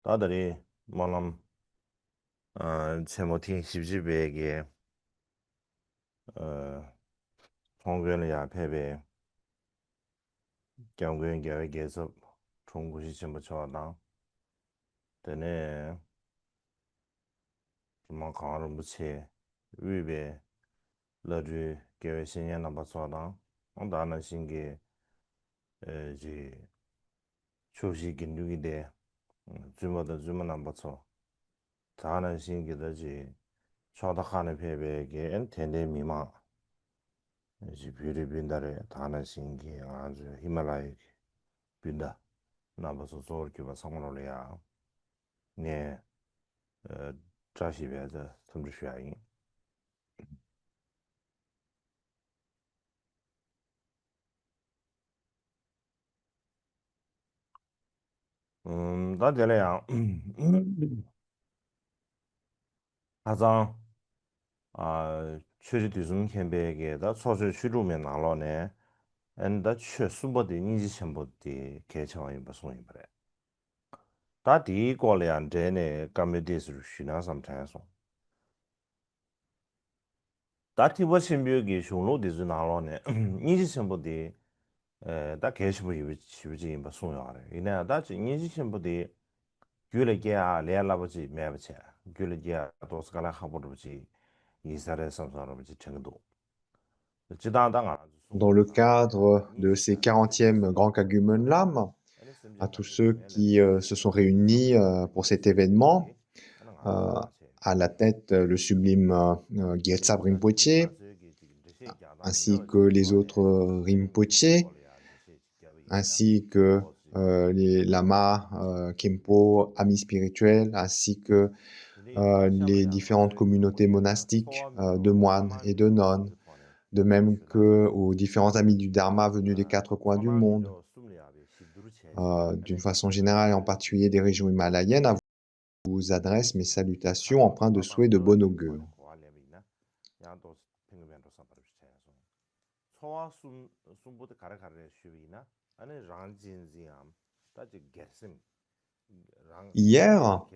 다들이 뭐람 제모팅 십지배에게 어 통근을 야패배 경고연 계획에서 총구시 전부 저당 되네 뭐 강화를 무채 위배 러주 계획 신년 넘버 저당 나는 신기 지 초시 긴중인데 주모도 주문 넘버 저 다는 신기더지 초다하는 패배에게 텐데 미망 이제 비리빈다래 다는 신기 아주 히말라야 빈다 나버서 저렇게 상관을야 네 자시베的 tum지슈아잉 다들이야 가장确实对좀 캠베게다 소설 쉬루면 나로네 엔다 최 수버디 니지 첨버디 개청이 무슨 이브래 다디 고려한 데네 까메디스 쉬나 삼타서 다티 버신비기 쇼로디즈 나로네 니지 첨버디 다 개시부 이브지 무슨 요래 이내 다지 니지 첨버디 귤레게야 레알라버지 매버체 귤레게야 도스가라 하버버지 이사레 삼사르버지 정도 지다당 알아서 Dans le cadre de ces 40e Grand Kagumen Lam, à tous ceux qui se sont réunis pour cet événement, euh, à la tête le sublime Gyaltsab Rinpoche, ainsi que les autres Rinpoche, ainsi que les lamas Kempo, amis spirituels, ainsi que les différentes communautés monastiques de moines et de nonnes, de même que aux différents amis du Dharma venus des quatre coins du monde. D'une façon générale et en particulier des régions himalayennes, à vous adresse mes salutations empreintes de souhaits de bon augure. Hier,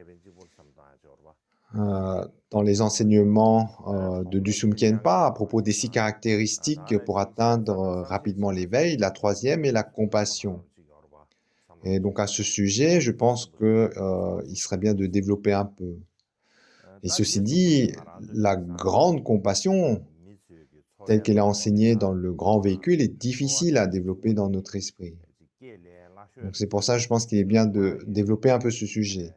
dans les enseignements de Dusum Khenpa à propos des 6 caractéristiques pour atteindre rapidement l'éveil, la troisième est la compassion. Et donc à ce sujet, je pense qu'il serait bien de développer un peu. Et ceci dit, la grande compassion, telle qu'elle est enseignée dans le grand véhicule, est difficile à développer dans notre esprit. Donc c'est pour ça que je pense qu'il est bien de développer un peu ce sujet.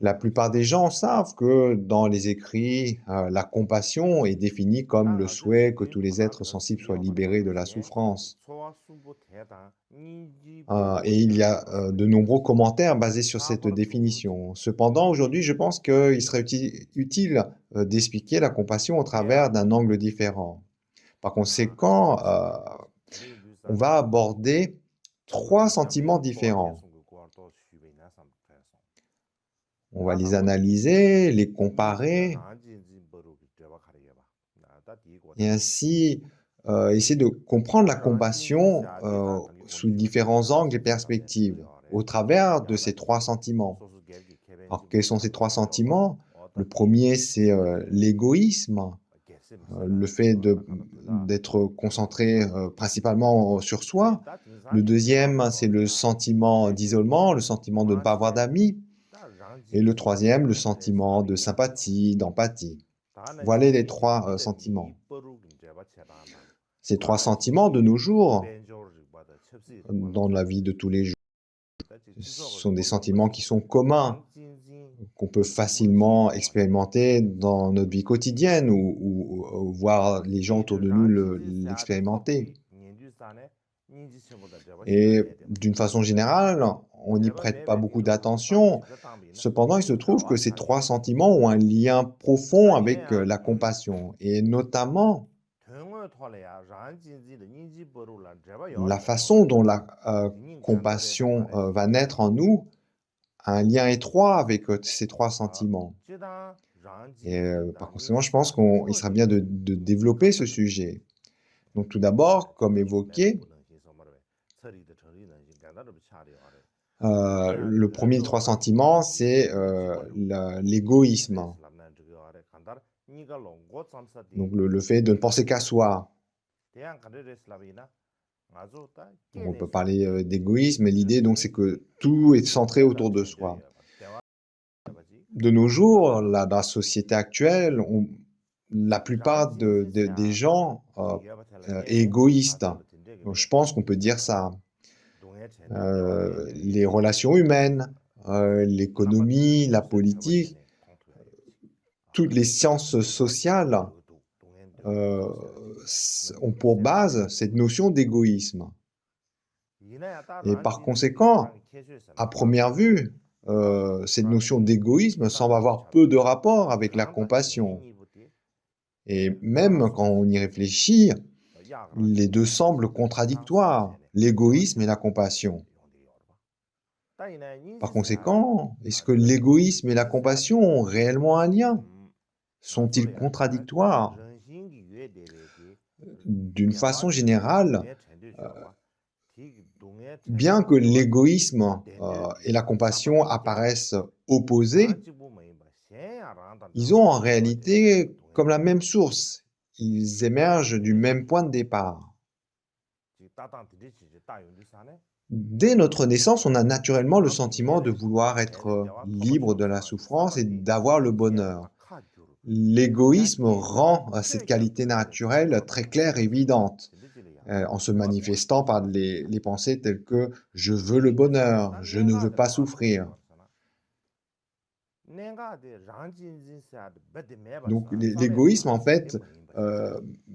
La plupart des gens savent que dans les écrits, la compassion est définie comme le souhait que tous les êtres sensibles soient libérés de la souffrance. Et il y a de nombreux commentaires basés sur cette définition. Cependant, aujourd'hui, je pense qu'il serait utile d'expliquer la compassion au travers d'un angle différent. Par conséquent, on va aborder 3 sentiments différents. On va les analyser, les comparer, et ainsi essayer de comprendre la compassion sous différents angles et perspectives, au travers de ces 3 sentiments. Alors, quels sont ces 3 sentiments? Le premier, c'est l'égoïsme, le fait d'être concentré principalement sur soi. Le deuxième, c'est le sentiment d'isolement, le sentiment de ne pas avoir d'amis. Et le troisième, le sentiment de sympathie, d'empathie. Voilà les 3 sentiments. Ces 3 sentiments, de nos jours, dans la vie de tous les jours, sont des sentiments qui sont communs, qu'on peut facilement expérimenter dans notre vie quotidienne ou voir les gens autour de nous l'expérimenter. Et d'une façon générale, on n'y prête pas beaucoup d'attention. Cependant, il se trouve que ces 3 sentiments ont un lien profond avec la compassion, et notamment la façon dont la compassion va naître en nous a un lien étroit avec ces 3 sentiments. Et par conséquent, je pense qu'il sera bien de développer ce sujet. Donc tout d'abord, comme évoqué, Le premier des trois sentiments, c'est l'égoïsme. Donc le fait de ne penser qu'à soi. Donc, on peut parler d'égoïsme, mais l'idée donc c'est que tout est centré autour de soi. De nos jours, là, dans la société actuelle, la plupart des gens est égoïste. Donc, je pense qu'on peut dire ça. Les relations humaines, l'économie, la politique, toutes les sciences sociales ont pour base cette notion d'égoïsme. Et par conséquent, à première vue, cette notion d'égoïsme semble avoir peu de rapport avec la compassion. Et même quand on y réfléchit, les deux semblent contradictoires, l'égoïsme et la compassion. Par conséquent, est-ce que l'égoïsme et la compassion ont réellement un lien? Sont-ils contradictoires? D'une façon générale, bien que l'égoïsme et la compassion apparaissent opposés, ils ont en réalité comme la même source. Ils émergent du même point de départ. Dès notre naissance, on a naturellement le sentiment de vouloir être libre de la souffrance et d'avoir le bonheur. L'égoïsme rend cette qualité naturelle très claire et évidente, en se manifestant par les pensées telles que « je veux le bonheur »,« je ne veux pas souffrir ». Donc l'égoïsme, en fait,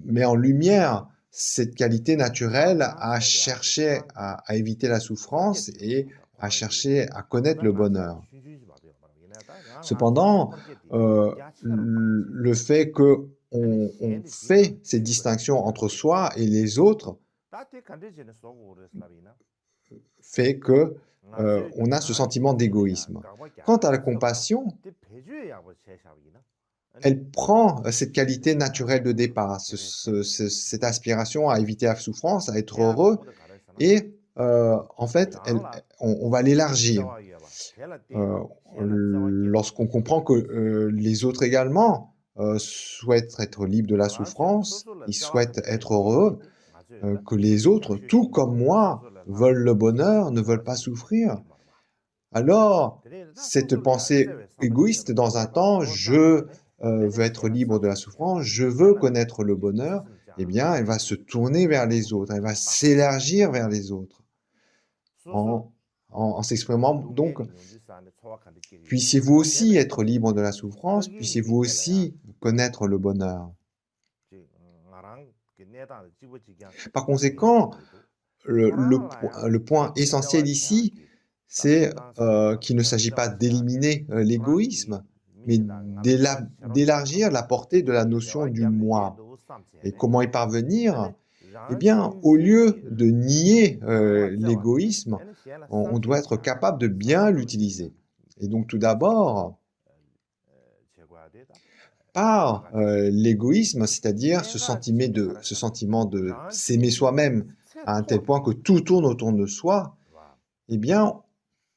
met en lumière cette qualité naturelle à chercher à éviter la souffrance et à chercher à connaître le bonheur. Cependant, le fait qu'on fait cette distinction entre soi et les autres fait que on a ce sentiment d'égoïsme. Quant à la compassion, elle prend cette qualité naturelle de départ, cette aspiration à éviter la souffrance, à être heureux, et en fait, on va l'élargir. Lorsqu'on comprend que les autres également souhaitent être libres de la souffrance, ils souhaitent être heureux, que les autres, tout comme moi, veulent le bonheur, ne veulent pas souffrir, alors cette pensée égoïste dans un temps, je veux être libre de la souffrance, je veux connaître le bonheur, eh bien, elle va se tourner vers les autres, elle va s'élargir vers les autres, en s'exprimant donc, puissiez-vous aussi être libre de la souffrance, puissiez-vous aussi connaître le bonheur. Par conséquent, le point essentiel ici, c'est qu'il ne s'agit pas d'éliminer l'égoïsme, mais d'élargir la portée de la notion du moi. Et comment y parvenir? Eh bien, au lieu de nier l'égoïsme, on doit être capable de bien l'utiliser. Et donc, tout d'abord, par l'égoïsme, c'est-à-dire ce sentiment de s'aimer soi-même à un tel point que tout tourne autour de soi, eh bien,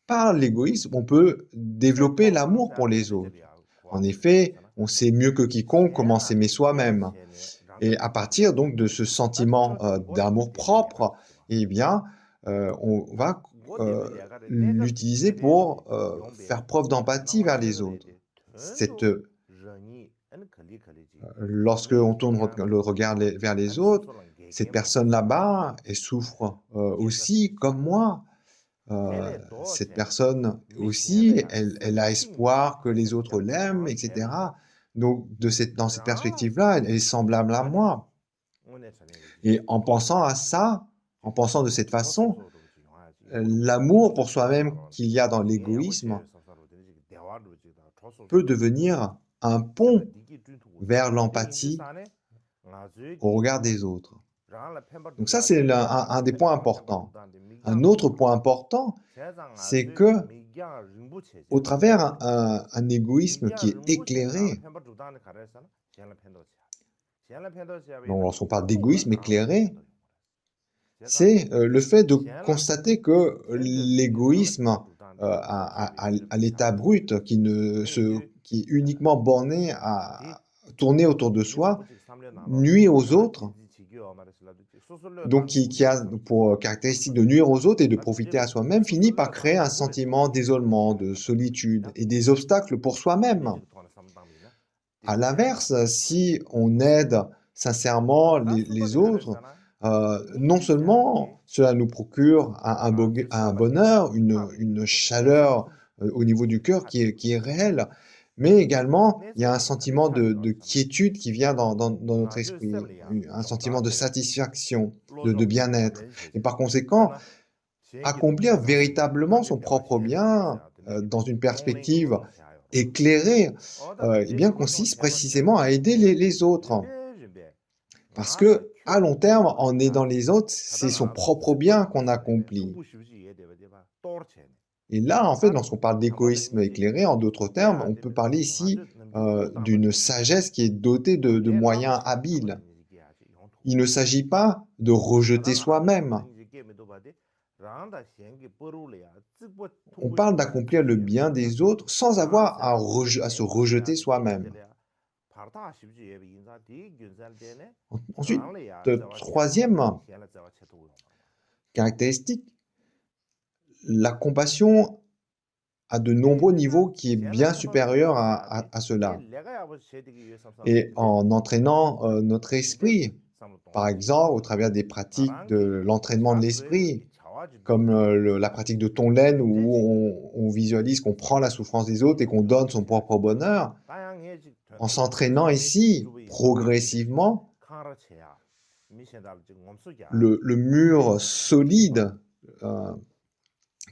par l'égoïsme, on peut développer l'amour pour les autres. En effet, on sait mieux que quiconque comment s'aimer soi-même. Et à partir donc de ce sentiment d'amour propre, eh bien, on va l'utiliser pour faire preuve d'empathie vers les autres. Lorsque on tourne le regard vers les autres, cette personne là-bas, elle souffre aussi comme moi. Cette personne aussi, elle a espoir que les autres l'aiment, etc. Donc, dans cette perspective-là, elle est semblable à moi. Et en pensant à ça, en pensant de cette façon, l'amour pour soi-même qu'il y a dans l'égoïsme peut devenir un pont vers l'empathie au regard des autres. Donc ça, c'est un des points importants. Un autre point important, c'est que au travers un égoïsme qui est éclairé, donc lorsqu'on parle d'égoïsme éclairé, c'est le fait de constater que l'égoïsme à l'état brut, qui est uniquement borné à tourner autour de soi, nuit aux autres, donc qui a pour caractéristique de nuire aux autres et de profiter à soi-même, finit par créer un sentiment d'isolement, de solitude et des obstacles pour soi-même. À l'inverse, si on aide sincèrement les autres, non seulement cela nous procure un bonheur, une chaleur au niveau du cœur qui est réel, mais également il y a un sentiment de quiétude qui vient dans notre esprit, un sentiment de satisfaction, de bien-être. Et par conséquent, accomplir véritablement son propre bien dans une perspective éclairée, eh bien, consiste précisément à aider les autres. Parce que, à long terme, en aidant les autres, c'est son propre bien qu'on accomplit. Et là, en fait, lorsqu'on parle d'égoïsme éclairé, en d'autres termes, on peut parler ici d'une sagesse qui est dotée de moyens habiles. Il ne s'agit pas de rejeter soi-même. On parle d'accomplir le bien des autres sans avoir à se rejeter soi-même. Ensuite, troisième caractéristique, la compassion à de nombreux niveaux qui est bien supérieur à cela. Et en entraînant notre esprit, par exemple, au travers des pratiques de l'entraînement de l'esprit, comme la pratique de Tonglen où on visualise qu'on prend la souffrance des autres et qu'on donne son propre bonheur, en s'entraînant ici progressivement, le mur solide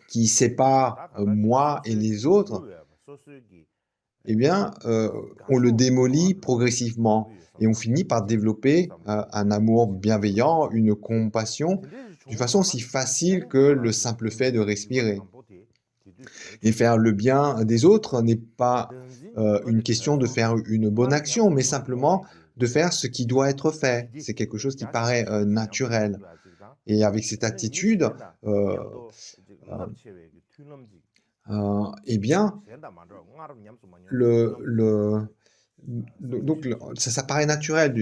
qui sépare moi et les autres, eh bien, on le démolit progressivement et on finit par développer un amour bienveillant, une compassion, d'une façon aussi facile que le simple fait de respirer. Et faire le bien des autres n'est pas une question de faire une bonne action, mais simplement de faire ce qui doit être fait. C'est quelque chose qui paraît naturel. Et avec cette attitude, eh bien, donc ça paraît naturel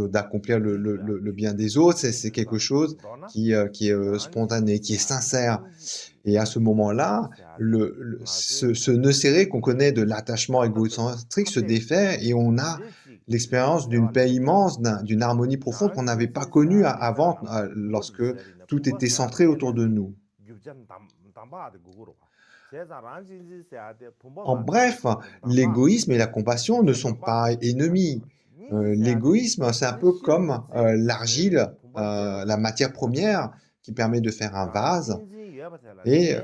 d'accomplir le bien des autres. C'est quelque chose qui est spontané, qui est sincère. Et à ce moment-là, ce nœud serré qu'on connaît de l'attachement égocentrique se défait et on a l'expérience d'une paix immense, d'une harmonie profonde qu'on n'avait pas connue avant, lorsque tout était centré autour de nous. En bref, l'égoïsme et la compassion ne sont pas ennemis. L'égoïsme, c'est un peu comme l'argile, la matière première qui permet de faire un vase. Et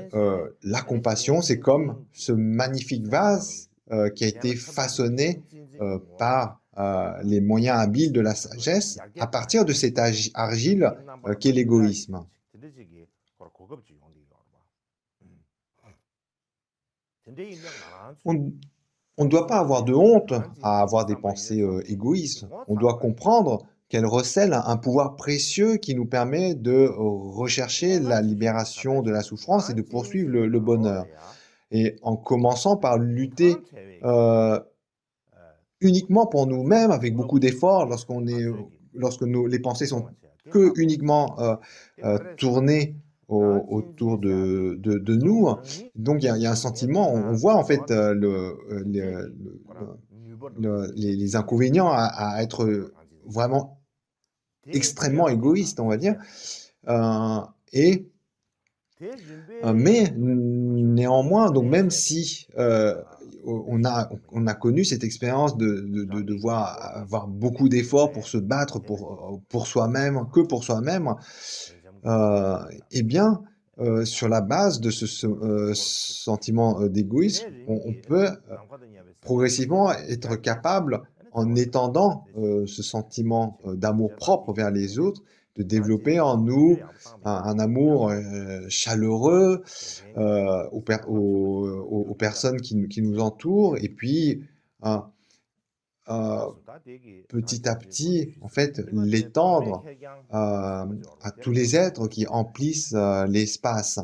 la compassion, c'est comme ce magnifique vase qui a été façonné par les moyens habiles de la sagesse à partir de cette argile qu'est l'égoïsme. On ne doit pas avoir de honte à avoir des pensées égoïstes. On doit comprendre qu'elles recèlent un pouvoir précieux qui nous permet de rechercher la libération de la souffrance et de poursuivre le bonheur. Et en commençant par lutter uniquement pour nous-mêmes, avec beaucoup d'efforts, lorsque les pensées sont que uniquement tournées autour de nous. Donc il y a un sentiment, on voit en fait les inconvénients à être vraiment extrêmement égoïste, on va dire. Mais néanmoins, donc même si on a connu cette expérience de devoir avoir beaucoup d'efforts pour se battre pour soi-même, que pour soi-même, eh bien, sur la base de ce sentiment d'égoïsme, on peut progressivement être capable, en étendant ce sentiment d'amour-propre vers les autres, de développer en nous un amour chaleureux aux personnes qui nous entourent, et puis euh, petit à petit, en fait, l'étendre à tous les êtres qui emplissent l'espace.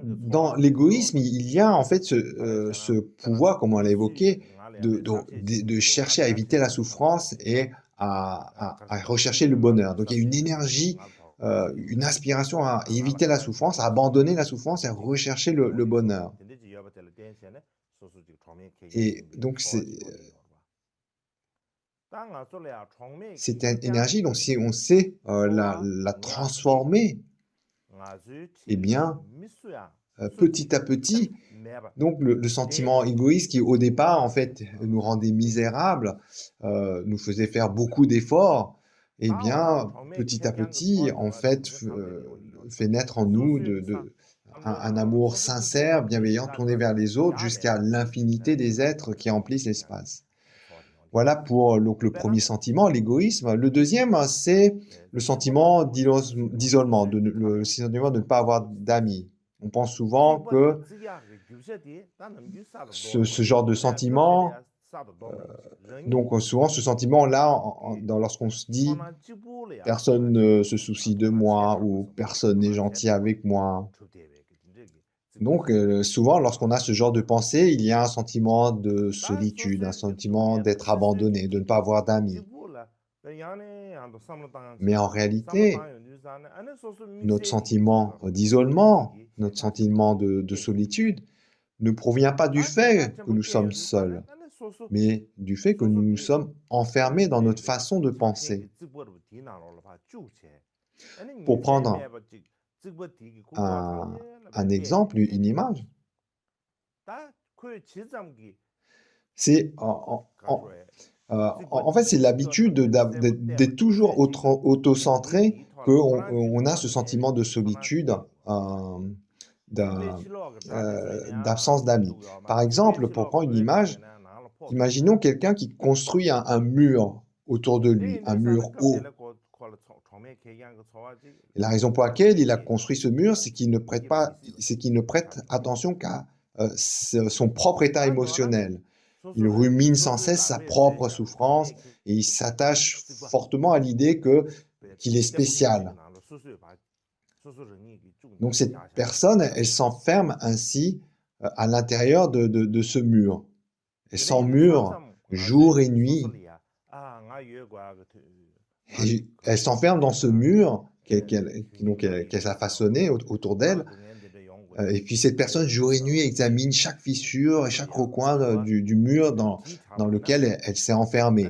Dans l'égoïsme, il y a en fait ce pouvoir, comme on l'a évoqué, de chercher à éviter la souffrance et à rechercher le bonheur. Donc il y a une énergie, une aspiration à éviter la souffrance, à abandonner la souffrance et à rechercher le bonheur. Et donc cette énergie, donc si on sait la transformer, eh bien, petit à petit, donc le sentiment égoïste qui au départ en fait nous rendait misérables, nous faisait faire beaucoup d'efforts, eh bien petit à petit en fait fait naître en nous un amour sincère, bienveillant, tourné vers les autres jusqu'à l'infinité des êtres qui emplissent l'espace. Voilà pour donc, le premier sentiment, l'égoïsme. Le deuxième, c'est le sentiment d'isolement, le sentiment de ne pas avoir d'amis. On pense souvent que ce genre de sentiment, donc souvent ce sentiment-là, lorsqu'on se dit « personne ne se soucie de moi » ou « personne n'est gentil avec moi ». Donc souvent, lorsqu'on a ce genre de pensée, il y a un sentiment de solitude, un sentiment d'être abandonné, de ne pas avoir d'amis. Mais en réalité, notre sentiment d'isolement, notre sentiment de solitude ne provient pas du fait que nous sommes seuls, mais du fait que nous nous sommes enfermés dans notre façon de penser. Pour prendre un exemple, une image, c'est en fait, c'est l'habitude d'être toujours auto-centré qu'on a ce sentiment de solitude, d'absence d'amis. Par exemple, pour prendre une image, imaginons quelqu'un qui construit un mur autour de lui, un mur haut. Et la raison pour laquelle il a construit ce mur, c'est qu'il ne prête attention qu'à son propre état émotionnel. Il rumine sans cesse sa propre souffrance et il s'attache fortement à l'idée qu'il est spécial. Donc cette personne, elle s'enferme ainsi à l'intérieur de ce mur. Elle s'emmure jour et nuit. Et elle s'enferme dans ce mur qu'elle a façonné autour d'elle. Et puis cette personne, jour et nuit, examine chaque fissure et chaque recoin du mur dans lequel elle s'est enfermée.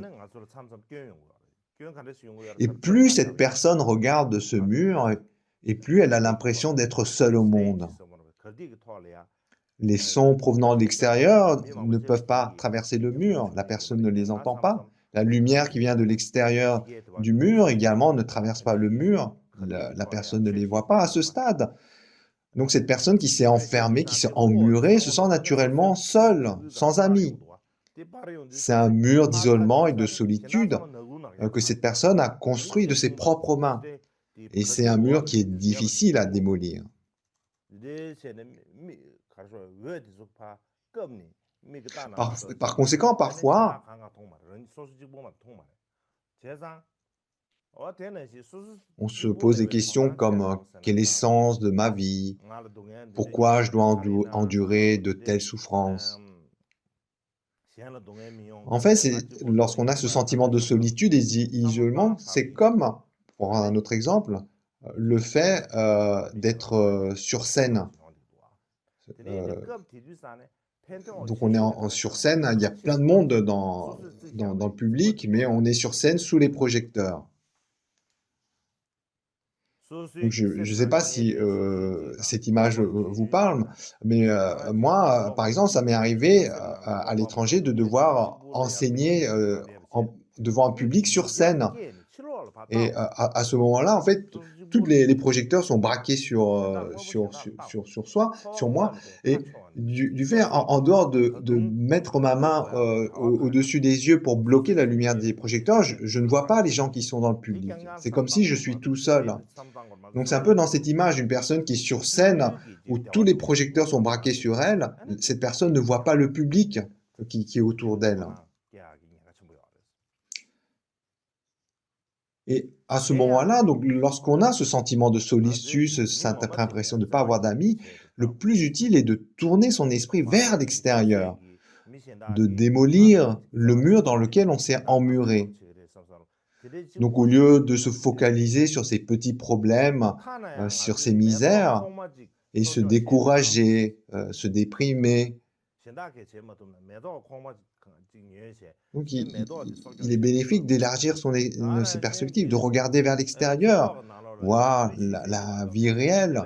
Et plus cette personne regarde ce mur, et plus elle a l'impression d'être seule au monde. Les sons provenant de l'extérieur ne peuvent pas traverser le mur, la personne ne les entend pas. La lumière qui vient de l'extérieur du mur également ne traverse pas le mur, la personne ne les voit pas à ce stade. Donc cette personne qui s'est enfermée, qui s'est emmurée, se sent naturellement seule, sans amis. C'est un mur d'isolement et de solitude que cette personne a construit de ses propres mains. Et c'est un mur qui est difficile à démolir. Par conséquent, parfois, on se pose des questions comme quel est le sens de ma vie? Pourquoi je dois endurer de telles souffrances? En fait, lorsqu'on a ce sentiment de solitude et d'isolement, c'est comme, pour prendre un autre exemple, le fait d'être sur scène. Donc on est sur scène, il y a plein de monde dans le public, mais on est sur scène sous les projecteurs. Donc je ne sais pas si cette image vous parle, mais moi, par exemple, ça m'est arrivé à l'étranger de devoir enseigner devant un public sur scène. Et à ce moment-là, en fait, tous les projecteurs sont braqués sur moi, et du fait, en dehors de mettre ma main au-dessus des yeux pour bloquer la lumière des projecteurs, je ne vois pas les gens qui sont dans le public. C'est comme si je suis tout seul. Donc c'est un peu dans cette image, une personne qui est sur scène, où tous les projecteurs sont braqués sur elle, cette personne ne voit pas le public qui est autour d'elle. Et à ce moment-là, donc lorsqu'on a ce sentiment de solitude, cette impression de ne pas avoir d'amis, le plus utile est de tourner son esprit vers l'extérieur, de démolir le mur dans lequel on s'est emmuré. Donc au lieu de se focaliser sur ces petits problèmes, sur ces misères, et se décourager, se déprimer. Donc il est bénéfique d'élargir ses perspectives, de regarder vers l'extérieur, voir la vie réelle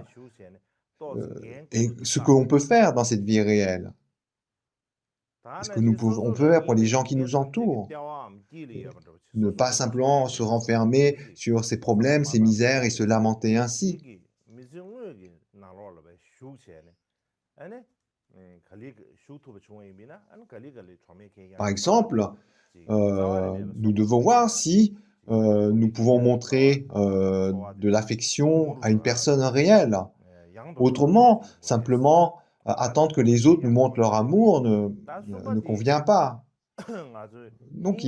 et ce qu'on peut faire dans cette vie réelle. Ce que on peut faire pour les gens qui nous entourent. Ne pas simplement se renfermer sur ses problèmes, ses misères et se lamenter ainsi. Par exemple, nous devons voir si nous pouvons montrer de l'affection à une personne réelle. Autrement, simplement attendre que les autres nous montrent leur amour ne convient pas. Donc,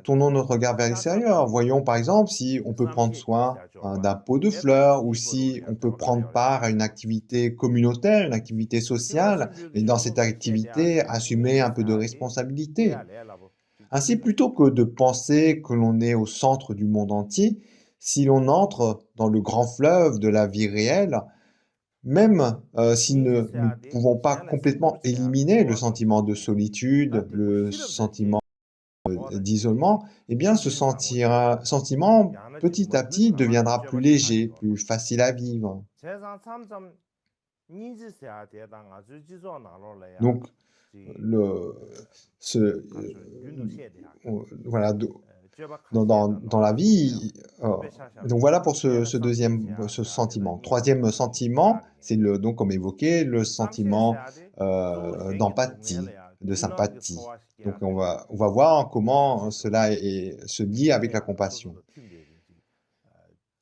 tournons notre regard vers l'extérieur. Voyons par exemple si on peut prendre soin d'un pot de fleurs ou si on peut prendre part à une activité communautaire, une activité sociale, et dans cette activité, assumer un peu de responsabilité. Ainsi, plutôt que de penser que l'on est au centre du monde entier, si l'on entre dans le grand fleuve de la vie réelle, même si nous ne pouvons pas complètement éliminer le sentiment de solitude, le sentiment d'isolement, eh bien ce sentiment, petit à petit, deviendra plus léger, plus facile à vivre. Donc, voilà, dans la vie, donc voilà pour ce deuxième sentiment. Troisième sentiment, c'est donc comme évoqué, le sentiment d'empathie, de sympathie. Donc on va voir comment cela se lie avec la compassion.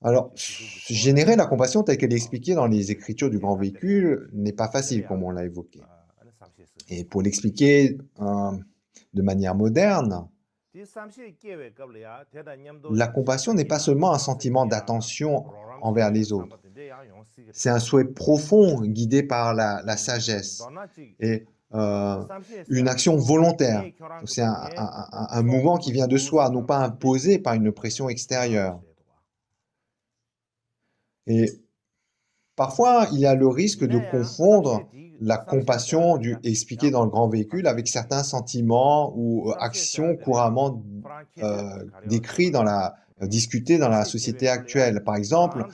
Alors, générer la compassion telle qu'elle est expliquée dans les Écritures du Grand Véhicule n'est pas facile, comme on l'a évoqué. Et pour l'expliquer de manière moderne, la compassion n'est pas seulement un sentiment d'attention envers les autres. C'est un souhait profond guidé par la sagesse et une action volontaire. C'est un mouvement qui vient de soi, non pas imposé par une pression extérieure. Et parfois, il y a le risque de confondre la compassion expliquée dans le Grand Véhicule avec certains sentiments ou actions couramment discutés dans la société actuelle. Par exemple,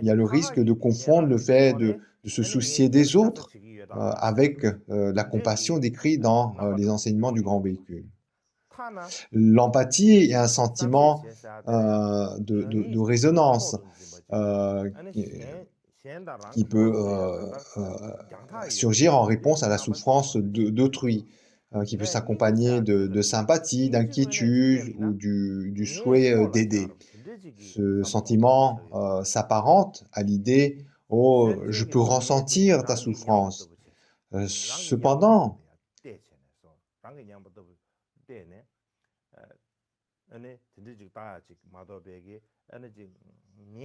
il y a le risque de confondre le fait de se soucier des autres avec la compassion décrite dans les enseignements du Grand Véhicule. L'empathie est un sentiment de résonance qui peut surgir en réponse à la souffrance d'autrui, qui peut s'accompagner de sympathie, d'inquiétude ou du souhait d'aider. Ce sentiment s'apparente à l'idée « Oh, je peux ressentir ta souffrance ». Cependant,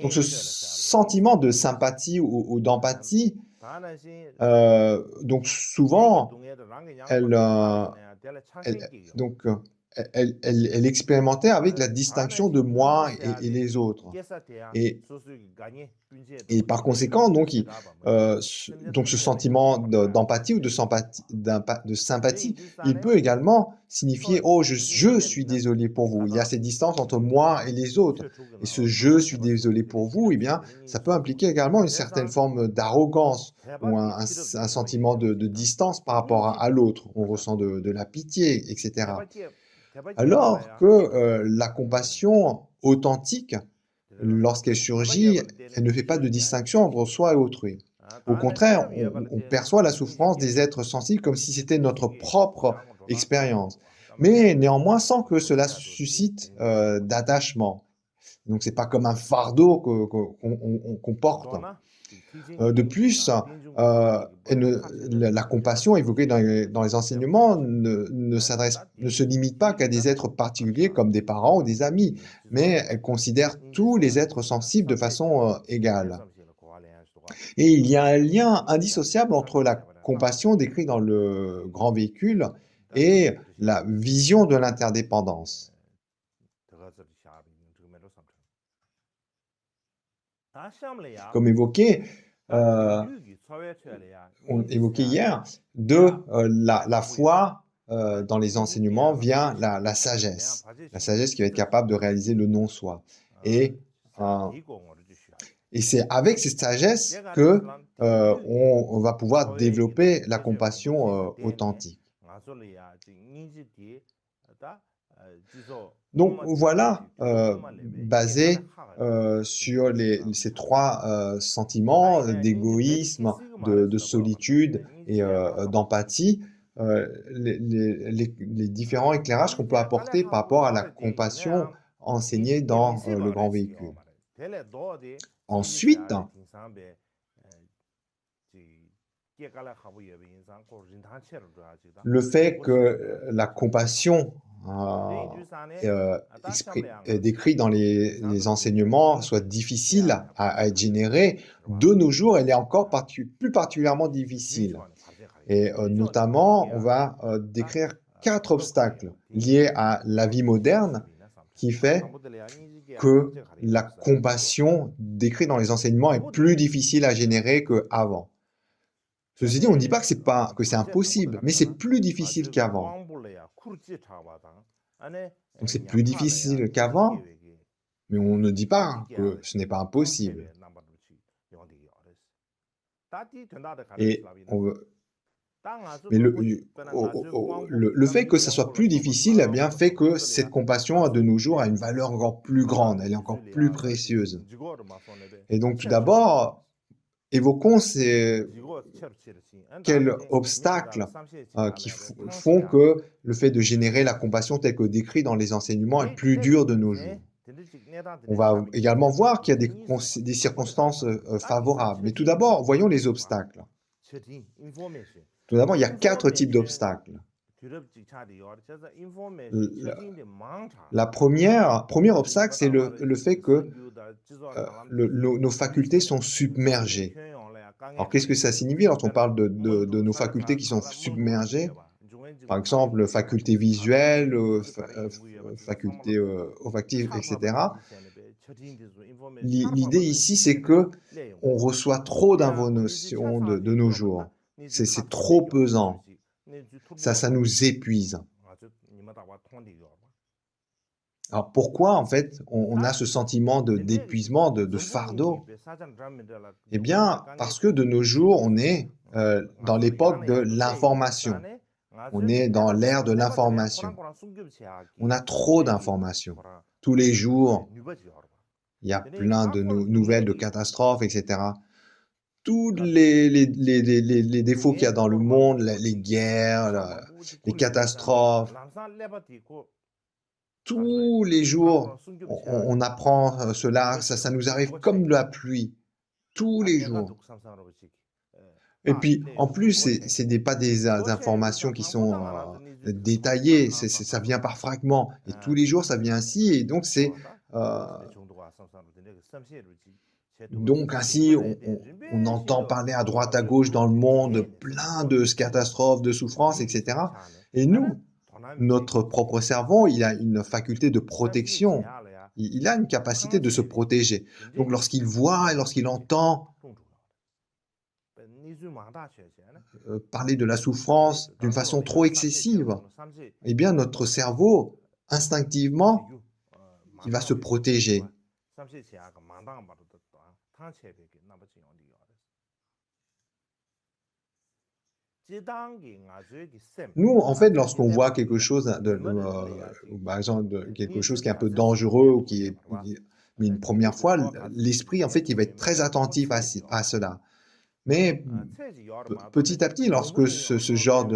donc ce sentiment de sympathie ou d'empathie, donc souvent, elle est expérimentée avec la distinction de moi et les autres. Et par conséquent, donc ce sentiment d'empathie ou de sympathie, il peut également signifier « Oh, je suis désolé pour vous ». Il y a cette distance entre moi et les autres. Et ce « je suis désolé pour vous », eh bien, ça peut impliquer également une certaine forme d'arrogance ou un sentiment de distance par rapport à l'autre. On ressent de la pitié, etc. Alors que la compassion authentique, lorsqu'elle surgit, elle ne fait pas de distinction entre soi et autrui. Au contraire, on perçoit la souffrance des êtres sensibles comme si c'était notre propre expérience, mais néanmoins sans que cela suscite d'attachement. Donc c'est pas comme un fardeau qu'on porte. De plus, la compassion évoquée dans les enseignements ne se limite pas qu'à des êtres particuliers comme des parents ou des amis, mais elle considère tous les êtres sensibles de façon égale. Et il y a un lien indissociable entre la compassion décrite dans le grand véhicule et la vision de l'interdépendance. Comme évoqué, on évoquait hier, de la foi dans les enseignements vient la sagesse qui va être capable de réaliser le non-soi. Et c'est avec cette sagesse que on va pouvoir développer la compassion authentique. Donc voilà, basé sur ces trois sentiments d'égoïsme, de solitude et d'empathie, les différents éclairages qu'on peut apporter par rapport à la compassion enseignée dans le grand véhicule. Ensuite, le fait que la compassion décrite dans les enseignements soit difficile à être générée, de nos jours, elle est encore plus particulièrement difficile. Et notamment, on va décrire 4 obstacles liés à la vie moderne qui fait que la compassion décrite dans les enseignements est plus difficile à générer qu'avant. Ceci dit, on ne dit pas que c'est impossible, mais c'est plus difficile qu'avant. Donc c'est plus difficile qu'avant, mais on ne dit pas que ce n'est pas impossible. Mais le fait que ça soit plus difficile, eh bien, fait que cette compassion, de nos jours, a une valeur encore plus grande, elle est encore plus précieuse. Et donc, tout d'abord, évoquons quels obstacles qui font que le fait de générer la compassion telle que décrit dans les enseignements est plus dur de nos jours. On va également voir qu'il y a des circonstances favorables. Mais tout d'abord, voyons les obstacles. Tout d'abord, il y a 4 types d'obstacles. Premier obstacle, c'est le fait que nos facultés sont submergées. Alors, qu'est-ce que ça signifie lorsqu'on parle de nos facultés qui sont submergées? Par exemple, faculté visuelle, faculté olfactive, etc. L'idée ici, c'est que on reçoit trop d'informations de nos jours. C'est trop pesant. Ça nous épuise. Alors pourquoi, en fait, on a ce sentiment d'épuisement, de fardeau? Eh bien, parce que de nos jours, on est dans l'époque de l'information. On est dans l'ère de l'information. On a trop d'informations. Tous les jours, il y a plein de nouvelles, de catastrophes, etc. Tous les défauts qu'il y a dans le monde, les guerres, les catastrophes, tous les jours, on apprend cela, ça nous arrive comme de la pluie, tous les jours. Et puis, en plus, ce n'est pas des informations qui sont détaillées, ça vient par fragments. Et tous les jours, ça vient ainsi. Et donc, ainsi, on entend parler à droite, à gauche dans le monde, plein de catastrophes, de souffrances, etc. Et nous, notre propre cerveau, il a une faculté de protection. Il a une capacité de se protéger. Donc, lorsqu'il voit et lorsqu'il entend parler de la souffrance d'une façon trop excessive, eh bien, notre cerveau, instinctivement, il va se protéger. Nous, en fait, lorsqu'on voit quelque chose, par exemple, quelque chose qui est un peu dangereux ou mais une première fois, l'esprit, en fait, il va être très attentif à cela. Mais petit à petit, lorsque ce genre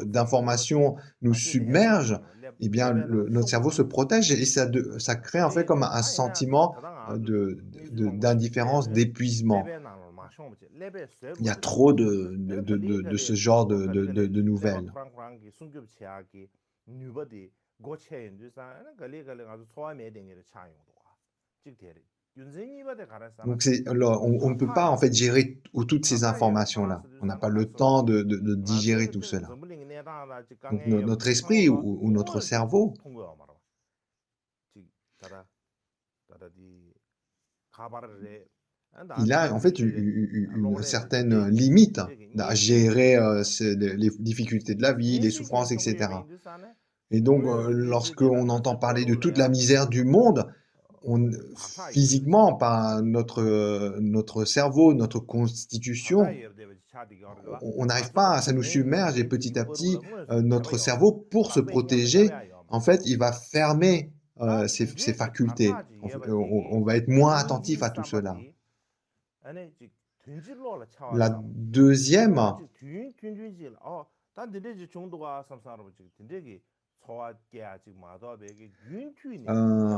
d'informations nous submerge, eh bien, notre cerveau se protège et ça crée en fait comme un sentiment d'indifférence, d'épuisement. Il y a trop de ce genre de nouvelles. Donc alors, on ne peut pas en fait gérer toutes ces informations-là. On n'a pas le temps de digérer tout cela. Donc notre esprit ou notre cerveau, il a en fait une certaine limite à gérer les difficultés de la vie, les souffrances, etc. Et donc, lorsqu'on entend parler de toute la misère du monde, physiquement, par notre cerveau, notre constitution, on n'arrive pas, ça nous submerge et petit à petit, notre cerveau, pour se protéger, en fait, il va fermer ses facultés. On va être moins attentif à tout cela. La deuxième,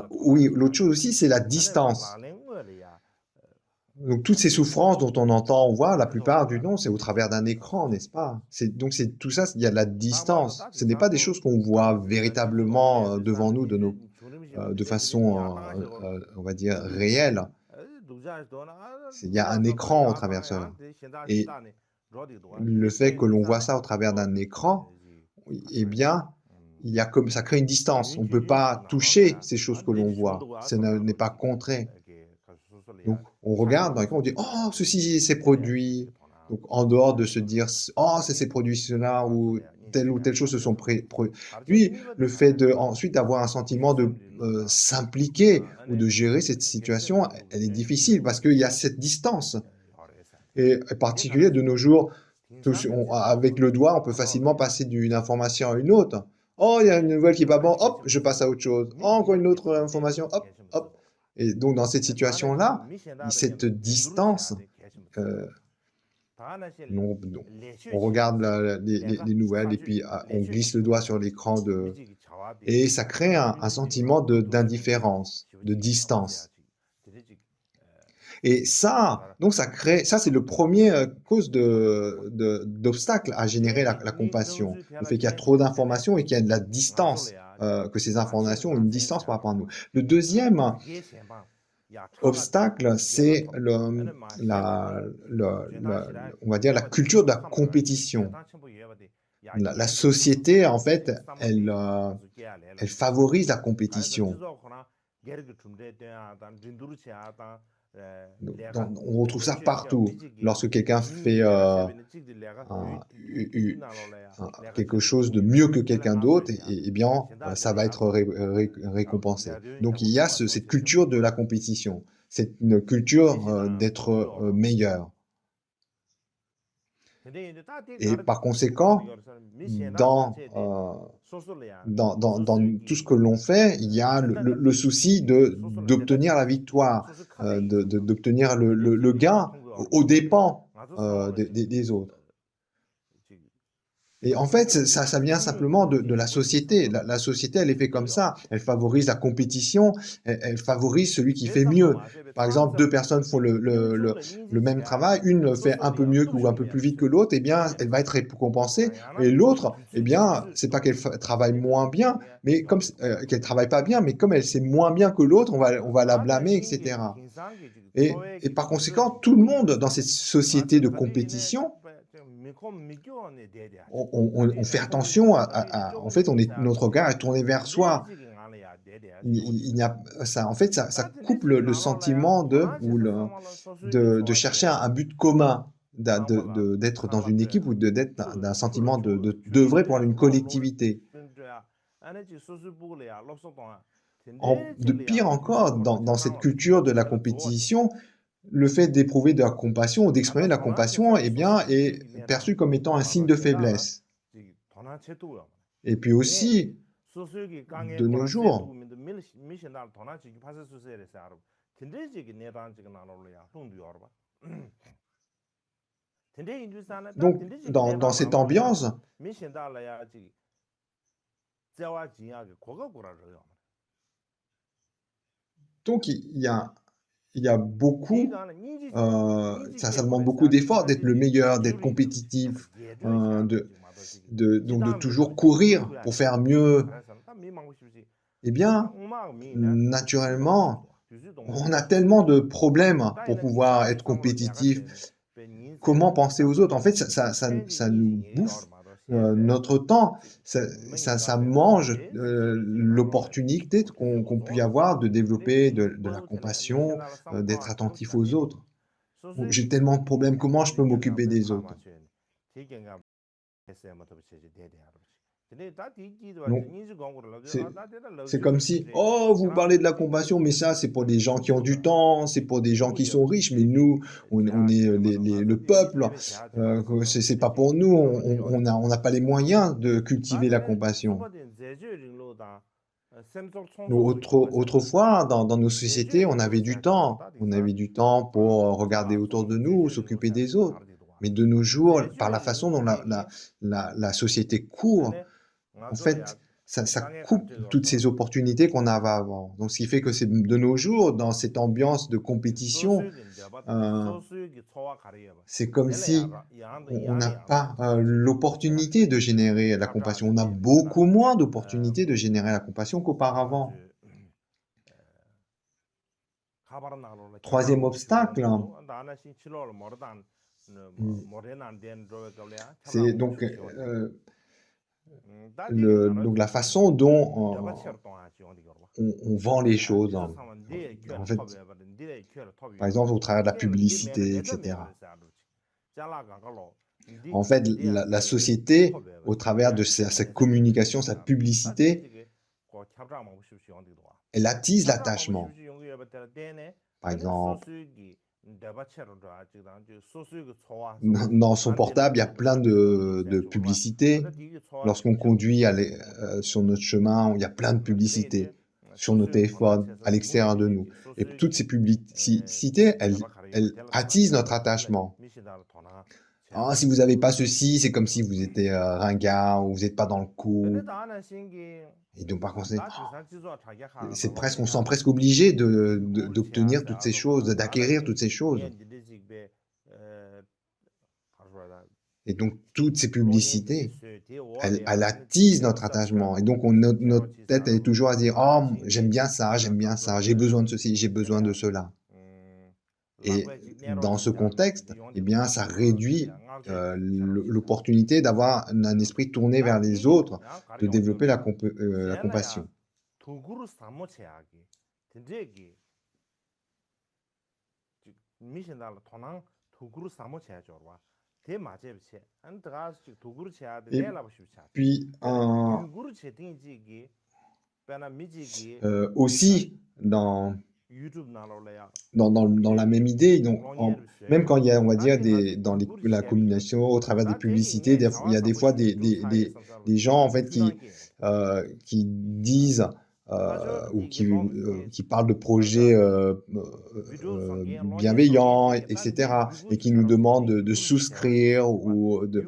oui, l'autre chose aussi, c'est la distance. Donc toutes ces souffrances dont on entend, on voit, la plupart du temps, c'est au travers d'un écran, n'est-ce pas? Donc c'est tout ça, il y a de la distance. Ce n'est pas des choses qu'on voit véritablement devant nous de façon, on va dire, réelle. Il y a un écran au travers de cela. Et le fait que l'on voit ça au travers d'un écran, eh bien, ça crée une distance. On ne peut pas toucher ces choses que l'on voit. Ce n'est pas concret. Donc, on regarde dans l'écran, on dit, oh, ceci, c'est produit. Donc, en dehors de se dire, oh, c'est ces produits, cela, ou telle chose se sont produits, le fait ensuite d'avoir un sentiment de s'impliquer ou de gérer cette situation, elle est difficile parce qu'il y a cette distance. Et en particulier, de nos jours, avec le doigt, on peut facilement passer d'une information à une autre. Oh, il y a une nouvelle qui est pas bonne, hop, je passe à autre chose. Oh, encore une autre information, hop, hop. Et donc, dans cette situation-là, cette distance, euh, on regarde les nouvelles et puis on glisse le doigt sur l'écran et ça crée un sentiment d'indifférence, de distance. Et ça, donc ça c'est le premier cause d'obstacle à générer la compassion. Le fait qu'il y a trop d'informations et qu'il y a de la distance, que ces informations ont une distance par rapport à nous. Le deuxième obstacle, c'est on va dire la culture de la compétition. La société, en fait, elle favorise la compétition. On retrouve ça partout. Lorsque quelqu'un fait quelque chose de mieux que quelqu'un d'autre, eh bien, ça va être récompensé. Donc, il y a cette culture de la compétition. C'est une culture d'être meilleur. Et par conséquent, dans tout ce que l'on fait, il y a le souci d'obtenir la victoire, d'obtenir le gain aux dépens des autres. Et en fait, ça vient simplement de la société. La société, elle est faite comme ça. Elle favorise la compétition, elle favorise celui qui fait mieux. Par exemple, deux personnes font le même travail, une fait un peu mieux ou un peu plus vite que l'autre, eh bien, elle va être récompensée. Et l'autre, eh bien, c'est pas qu'elle travaille moins bien, mais comme qu'elle travaille pas bien, mais comme elle sait moins bien que l'autre, on va la blâmer, etc. Et par conséquent, tout le monde dans cette société de compétition, on fait attention en fait, notre regard est tourné vers soi. Il n'y a, ça, en fait, ça coupe le sentiment de chercher un but commun, d'être dans une équipe ou d'être d'un sentiment d'œuvrer pour une collectivité. De pire encore, dans cette culture de la compétition, le fait d'éprouver de la compassion ou d'exprimer de la compassion, eh bien, est perçu comme étant un signe de faiblesse. Et puis aussi, de nos jours, Donc, dans cette ambiance, donc il y a beaucoup, ça demande beaucoup d'efforts d'être le meilleur, d'être compétitif, donc de toujours courir pour faire mieux. Eh bien, naturellement, on a tellement de problèmes pour pouvoir être compétitif. Comment penser aux autres? En fait, ça nous bouffe notre temps, ça mange l'opportunité qu'on peut y avoir de développer de la compassion, d'être attentif aux autres. Bon, j'ai tellement de problèmes, comment je peux m'occuper des autres? Donc, c'est c'est comme si, oh, vous parlez de la compassion, mais ça, c'est pour des gens qui ont du temps, c'est pour des gens qui sont riches, mais nous, on est le peuple, c'est pas pour nous, on n'a pas les moyens de cultiver la compassion. Autrefois, dans nos sociétés, on avait du temps pour regarder autour de nous, s'occuper des autres. Mais de nos jours, par la façon dont la société court, en fait, ça coupe toutes ces opportunités qu'on avait avant. Donc, ce qui fait que c'est de nos jours, dans cette ambiance de compétition, c'est comme si on n'a pas l'opportunité de générer la compassion. On a beaucoup moins d'opportunités de générer la compassion qu'auparavant. Troisième obstacle, c'est donc donc la façon dont on vend les choses. En fait, par exemple, au travers de la publicité, etc. En fait, la société, au travers de sa communication, sa publicité, elle attise l'attachement. Par exemple, dans son portable, il y a plein de publicités. Lorsqu'on conduit sur notre chemin, il y a plein de publicités sur nos téléphones, à l'extérieur de nous. Et toutes ces publicités, elles attisent notre attachement. Ah, si vous n'avez pas ceci, c'est comme si vous étiez ringard ou vous n'êtes pas dans le coup. Et donc, par conséquent, on sent presque obligé d'obtenir toutes ces choses, d'acquérir toutes ces choses. Et donc, toutes ces publicités, elles attisent notre attachement. Et donc, notre tête, elle est toujours à dire, oh, j'aime bien ça, j'ai besoin de ceci, j'ai besoin de cela. Et dans ce contexte, eh bien, ça réduit l'opportunité d'avoir un esprit tourné vers les autres, de développer la compassion. Et puis, aussi, dans la même idée, donc, même quand il y a, on va dire, la communication au travers des publicités, il y a des fois des gens, en fait, qui disent ou qui parlent de projets bienveillants, etc., et qui nous demandent de souscrire ou de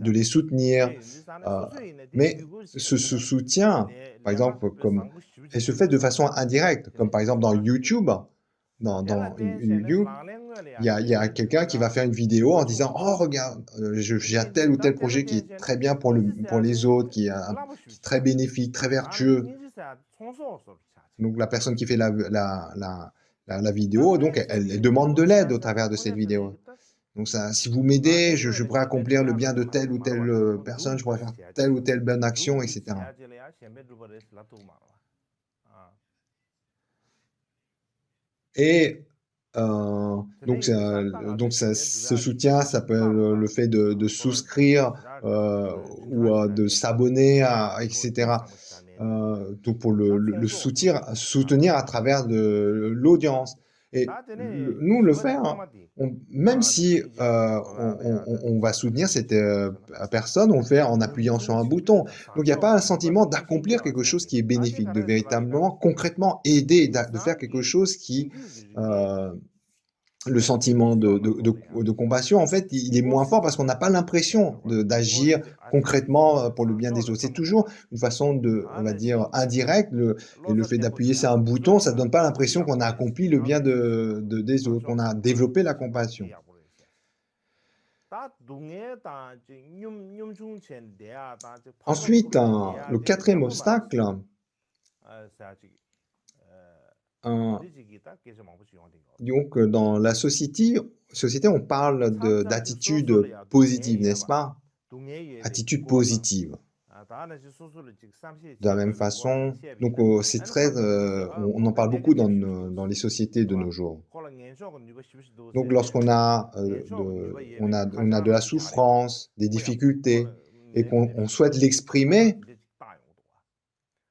les soutenir. Mais ce soutien, par exemple, elle se fait de façon indirecte, comme par exemple dans YouTube. Dans YouTube, il y a quelqu'un qui va faire une vidéo en disant « Oh, regarde, j'ai un tel ou tel projet qui est très bien pour les autres, qui est très bénéfique, très vertueux. » Donc, la personne qui fait la vidéo, donc, elle demande de l'aide au travers de cette vidéo. Donc, si vous m'aidez, je pourrais accomplir le bien de telle ou telle personne, je pourrais faire telle ou telle bonne action, etc. Et donc, ce soutien, ça peut être le fait de souscrire ou de s'abonner, etc. Donc, pour le soutenir à travers de l'audience. Et nous, le faire, même si on va soutenir cette personne, on le fait en appuyant sur un bouton. Donc, il n'y a pas un sentiment d'accomplir quelque chose qui est bénéfique, de véritablement, concrètement aider, de faire quelque chose qui le sentiment de compassion, en fait, il est moins fort parce qu'on n'a pas l'impression d'agir concrètement pour le bien des autres. C'est toujours une façon de, on va dire, indirecte. Et le fait d'appuyer sur un bouton, ça ne donne pas l'impression qu'on a accompli le bien des autres, qu'on a développé la compassion. Ensuite, le quatrième obstacle, un- donc dans la société, on parle d'attitude positive, n'est-ce pas? Attitude positive. De la même façon, donc c'est on en parle beaucoup dans les sociétés de nos jours. Donc lorsqu'on a, on a de la souffrance, des difficultés, et qu'on souhaite l'exprimer,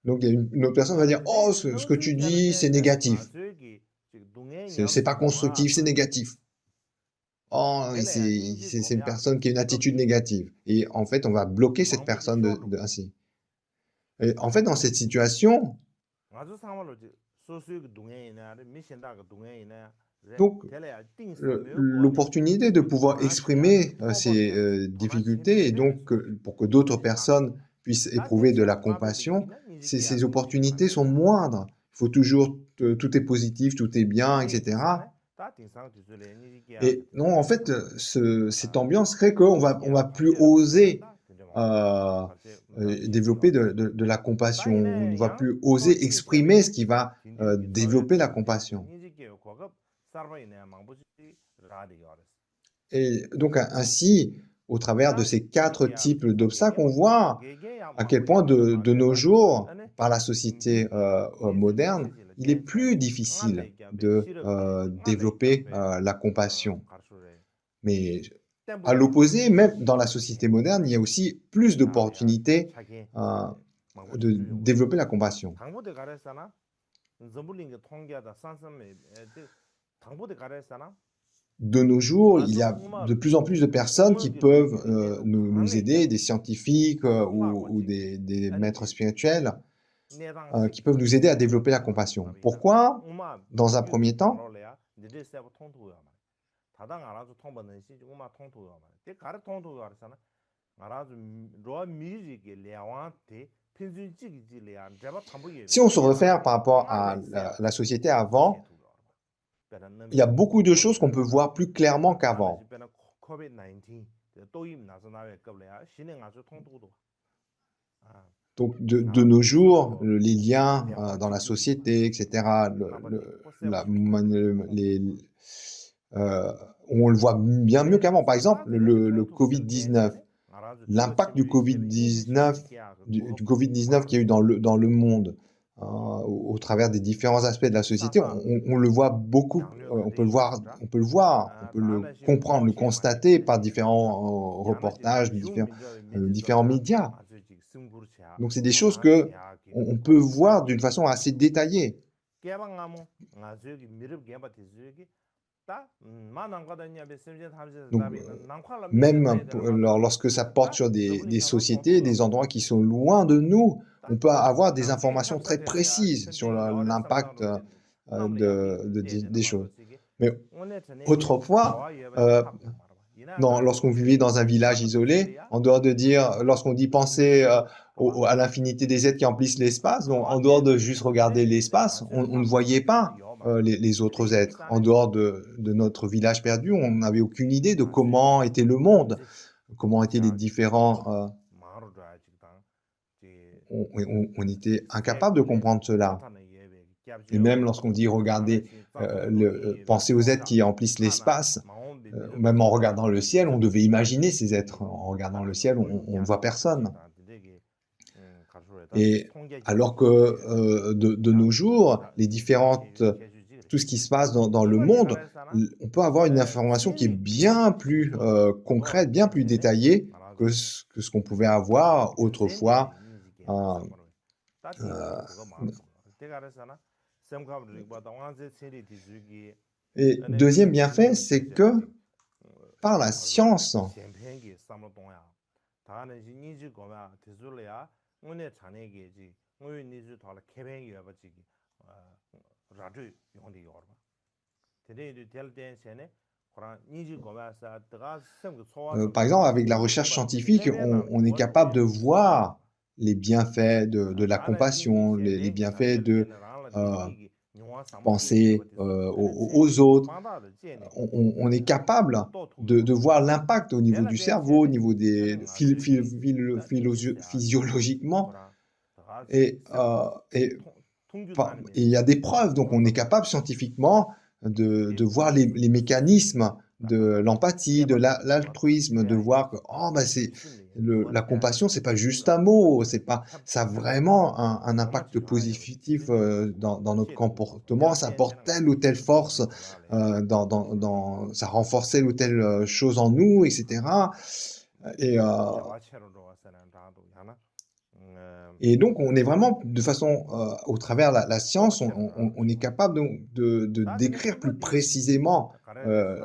donc il y a une autre personne qui va dire, oh, ce que tu dis, c'est négatif, c'est pas constructif, c'est négatif. Oh, c'est une personne qui a une attitude négative. Et en fait, on va bloquer cette personne ainsi. Et en fait, dans cette situation, donc, l'opportunité de pouvoir exprimer ces difficultés et donc pour que d'autres personnes puissent éprouver de la compassion, ces opportunités sont moindres. Il faut toujours, tout est positif, tout est bien, etc. Et non, en fait, cette ambiance crée on va plus oser développer de la compassion. On ne va plus oser exprimer ce qui va développer la compassion. Et donc ainsi, au travers de ces 4 types d'obstacles, on voit à quel point de nos jours, par la société moderne, il est plus difficile de développer la compassion. Mais à l'opposé, même dans la société moderne, il y a aussi plus d'opportunités euh, de développer la compassion. De nos jours, il y a de plus en plus de personnes qui peuvent nous aider, des scientifiques ou des maîtres spirituels, qui peuvent nous aider à développer la compassion. Pourquoi? Dans un premier temps, si on se réfère par rapport à la société avant, il y a beaucoup de choses qu'on peut voir plus clairement qu'avant. Donc, de nos jours, les liens dans la société, etc., euh, on le voit bien mieux qu'avant. Par exemple, le Covid-19, l'impact du Covid-19, du Covid-19 qu'il y a eu dans le monde, au travers des différents aspects de la société, on le voit beaucoup, on peut le voir, on peut le comprendre, le constater par différents reportages, différents médias. Donc, c'est des choses que on peut voir d'une façon assez détaillée. Donc, même lorsque ça porte sur des sociétés, des endroits qui sont loin de nous, on peut avoir des informations très précises sur l'impact des choses. Mais autrefois, lorsqu'on vivait dans un village isolé, en dehors de dire, lorsqu'on dit penser à l'infinité des êtres qui emplissent l'espace, donc en dehors de juste regarder l'espace, on ne voyait pas les autres êtres. En dehors de notre village perdu, on n'avait aucune idée de comment était le monde, comment étaient les différents... on était incapable de comprendre cela. Et même lorsqu'on dit regarder, penser aux êtres qui emplissent l'espace, même en regardant le ciel, on devait imaginer ces êtres. En regardant le ciel, on ne voit personne. Et alors que de nos jours, tout ce qui se passe dans le monde, on peut avoir une information qui est bien plus concrète, bien plus détaillée que ce qu'on pouvait avoir autrefois. euh, euh, et deuxième bienfait, c'est que par la science, Par exemple, avec la recherche scientifique, on est capable de voir les bienfaits de la compassion, les bienfaits de euh, penser aux autres. On est capable de voir l'impact au niveau du cerveau, au niveau des physiologiquement, et, et il y a des preuves, donc on est capable scientifiquement de voir les mécanismes de l'empathie, de l'altruisme, de voir que oh, bah la compassion, c'est pas juste un mot, c'est pas, ça a vraiment un impact positif dans notre comportement, ça apporte telle ou telle force, ça renforce telle ou telle chose en nous, etc. Et, euh, et donc, on est vraiment, de façon, au travers la science, on est capable de décrire plus précisément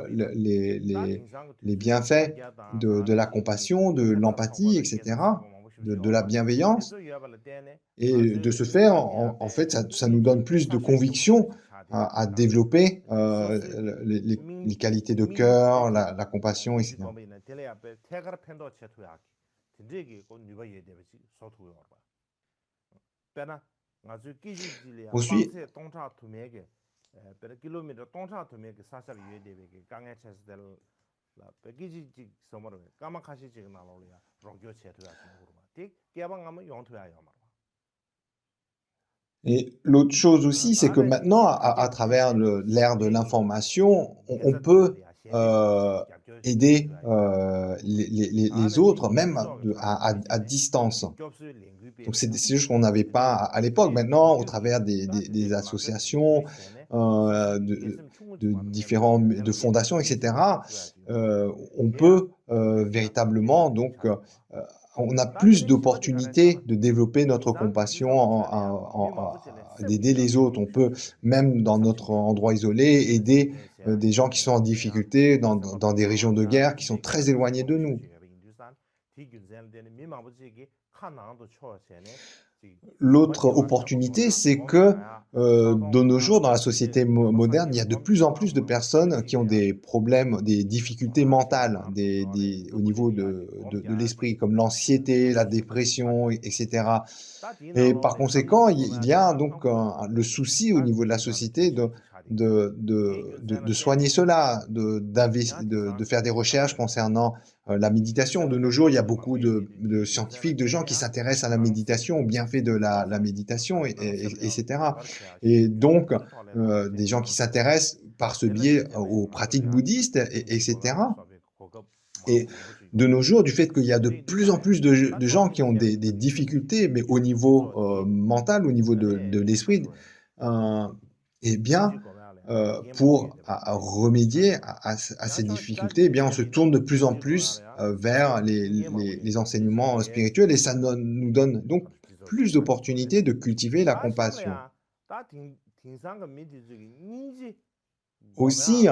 les bienfaits de la compassion, de l'empathie, etc., de la bienveillance. Et de ce fait, en fait, ça nous donne plus de conviction à développer les qualités de cœur, la compassion, etc. Ensuite, et l'autre chose aussi, c'est que maintenant, à travers l'ère de l'information, on peut aider les autres, même à distance. Donc, c'est des choses qu'on n'avait pas à l'époque. Maintenant, au travers des associations, de différents, de fondations, etc., on peut véritablement, donc, on a plus d'opportunités de développer notre compassion, d'aider les autres. On peut, même dans notre endroit isolé, aider des gens qui sont en difficulté dans des régions de guerre qui sont très éloignées de nous. L'autre opportunité, c'est que de nos jours, dans la société moderne, il y a de plus en plus de personnes qui ont des problèmes, des difficultés mentales au niveau de l'esprit, comme l'anxiété, la dépression, etc. Et par conséquent, il y a donc le souci au niveau de la société de soigner cela, de faire des recherches concernant la méditation. De nos jours, il y a beaucoup de scientifiques, de gens qui s'intéressent à la méditation, aux bienfaits de la méditation, etc. Et donc, des gens qui s'intéressent par ce biais aux pratiques bouddhistes, etc. Et de nos jours, du fait qu'il y a de plus en plus de gens qui ont des difficultés, mais au niveau mental, au niveau de l'esprit, eh bien, pour remédier à ces difficultés, eh bien, on se tourne de plus en plus vers les enseignements spirituels et ça nous donne donc plus d'opportunités de cultiver la compassion. Aussi,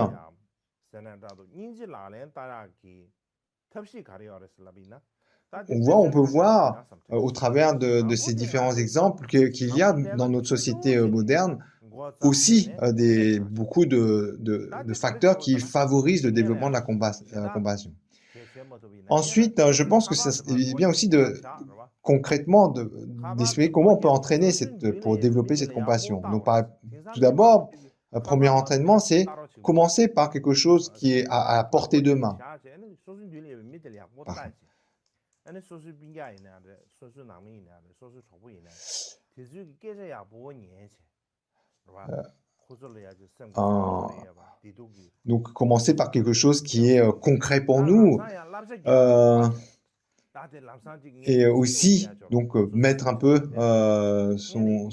on peut voir au travers de ces différents exemples qu'il y a dans notre société moderne aussi beaucoup de facteurs qui favorisent le développement de la compassion. Ensuite, je pense que c'est bien aussi concrètement d'expliquer comment on peut entraîner pour développer cette compassion. Donc, tout d'abord, le premier entraînement, c'est commencer par quelque chose qui est à portée de main. Donc, commencer par quelque chose qui est concret pour nous. Et aussi, donc, mettre un peu son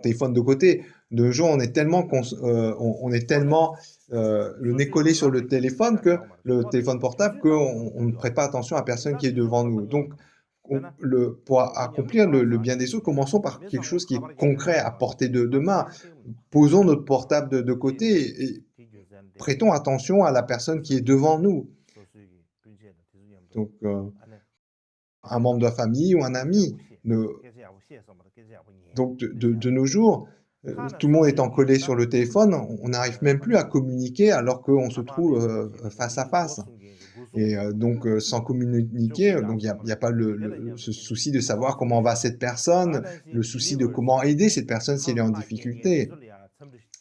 téléphone de côté. De nos jours, on est tellement, on est tellement le nez collé sur le téléphone, le téléphone portable, qu'on ne prête pas attention à la personne qui est devant nous. Donc, pour accomplir le bien des autres, commençons par quelque chose qui est concret, à portée de main. Posons notre portable de côté et prêtons attention à la personne qui est devant nous. Donc, un membre de la famille ou un ami. Donc, de nos jours, Tout le monde étant collé sur le téléphone, on n'arrive même plus à communiquer alors qu'on se trouve face à face. Et donc, sans communiquer, donc il y a pas ce souci de savoir comment va cette personne, le souci de comment aider cette personne si elle est en difficulté.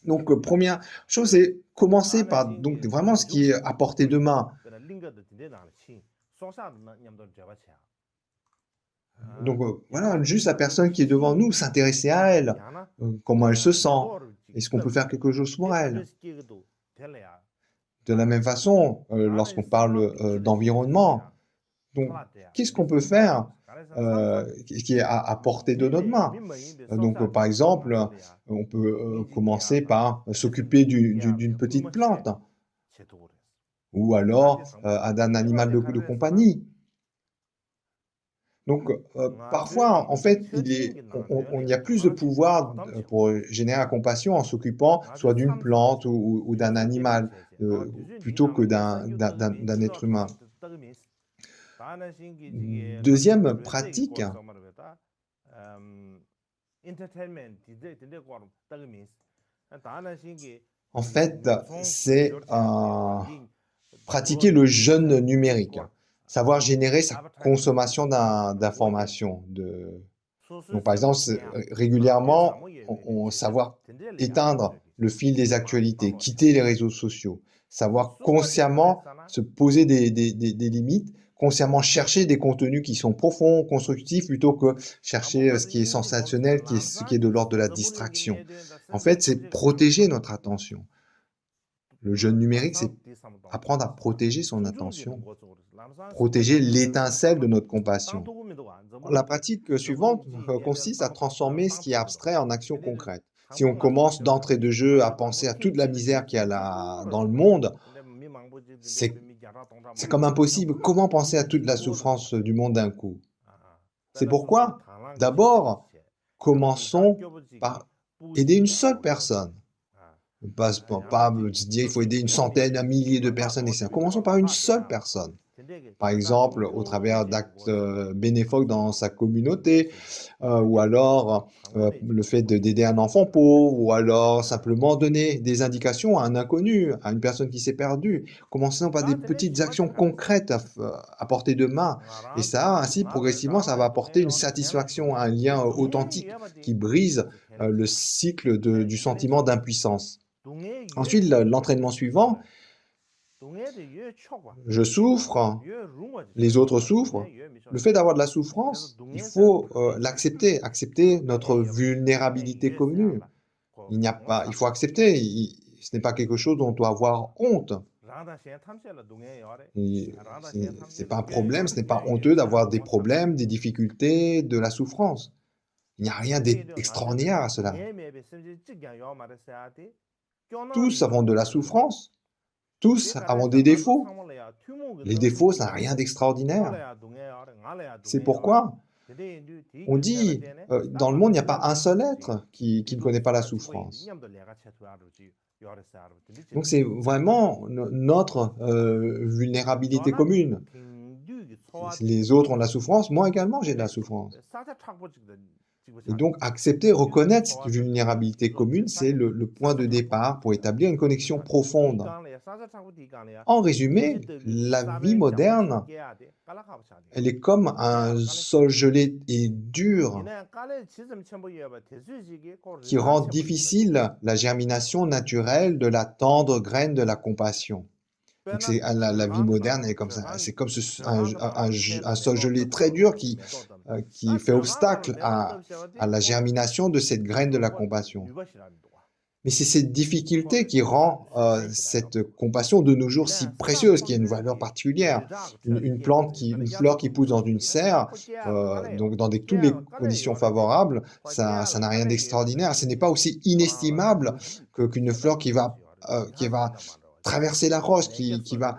Donc, première chose, c'est commencer par donc vraiment ce qui est à portée de main. Donc, voilà, juste la personne qui est devant nous, s'intéresser à elle, comment elle se sent, est-ce qu'on peut faire quelque chose pour elle. De la même façon, lorsqu'on parle d'environnement, donc qu'est-ce qu'on peut faire qui est à portée de notre main? Donc, par exemple, on peut commencer par s'occuper d'une petite plante, ou alors d'un animal de compagnie. Donc, parfois, en fait, il y a plus de pouvoir pour générer la compassion en s'occupant soit d'une plante ou d'un animal, plutôt que d'un être humain. Deuxième pratique, en fait, c'est pratiquer le jeûne numérique, savoir générer sa consommation d'informations. Donc, par exemple, régulièrement, savoir éteindre le fil des actualités, quitter les réseaux sociaux, savoir consciemment se poser des limites, consciemment chercher des contenus qui sont profonds, constructifs, plutôt que chercher ce qui est sensationnel, ce qui est de l'ordre de la distraction. En fait, c'est protéger notre attention. Le jeûne numérique, c'est apprendre à protéger son attention, protéger l'étincelle de notre compassion. La pratique suivante consiste à transformer ce qui est abstrait en action concrète. Si on commence d'entrée de jeu à penser à toute la misère qu'il y a dans le monde, c'est comme impossible. Comment penser à toute la souffrance du monde d'un coup? C'est pourquoi, d'abord, commençons par aider une seule personne. Pas se dire il faut aider une centaine, un millier de personnes, etc. Commençons par une seule personne. Par exemple, au travers d'actes bénéfiques dans sa communauté, ou alors le fait d'aider un enfant pauvre, ou alors simplement donner des indications à un inconnu, à une personne qui s'est perdue. Commençons par des petites actions concrètes à portée de main. Et ça, ainsi, progressivement, ça va apporter une satisfaction, un lien authentique qui brise le cycle du sentiment d'impuissance. Ensuite, l'entraînement suivant, je souffre, les autres souffrent. Le fait d'avoir de la souffrance, il faut l'accepter, accepter notre vulnérabilité commune. Il faut accepter, ce n'est pas quelque chose dont on doit avoir honte. Ce n'est pas un problème, ce n'est pas honteux d'avoir des problèmes, des difficultés, de la souffrance. Il n'y a rien d'extraordinaire à cela. Tous avons de la souffrance. Tous avons des défauts. Les défauts, ça n'a rien d'extraordinaire. C'est pourquoi on dit, dans le monde, il n'y a pas un seul être qui ne connaît pas la souffrance. Donc c'est vraiment notre vulnérabilité commune. Les autres ont de la souffrance, moi également j'ai de la souffrance. Et donc accepter, reconnaître cette vulnérabilité commune, c'est le point de départ pour établir une connexion profonde. En résumé, la vie moderne, elle est comme un sol gelé et dur qui rend difficile la germination naturelle de la tendre graine de la compassion. Donc la vie moderne est comme ça, c'est comme un sol gelé très dur qui fait obstacle à la germination de cette graine de la compassion. Mais c'est cette difficulté qui rend cette compassion de nos jours si précieuse, qui a une valeur particulière. Une fleur qui pousse dans une serre, donc dans toutes les conditions favorables, ça n'a rien d'extraordinaire. Ce n'est pas aussi inestimable qu'une fleur qui va traverser la roche, qui va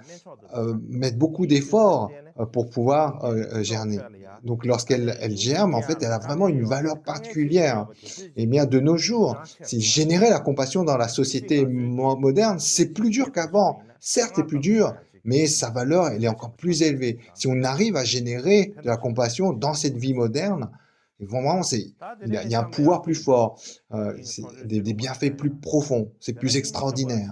mettre beaucoup d'efforts pour pouvoir germer. Donc lorsqu'elle germe, en fait, elle a vraiment une valeur particulière. Et bien de nos jours, c'est générer la compassion dans la société moderne, c'est plus dur qu'avant. Certes, c'est plus dur, mais sa valeur, elle est encore plus élevée. Si on arrive à générer de la compassion dans cette vie moderne, Et vraiment, il y a un pouvoir plus fort, des bienfaits plus profonds, c'est plus extraordinaire.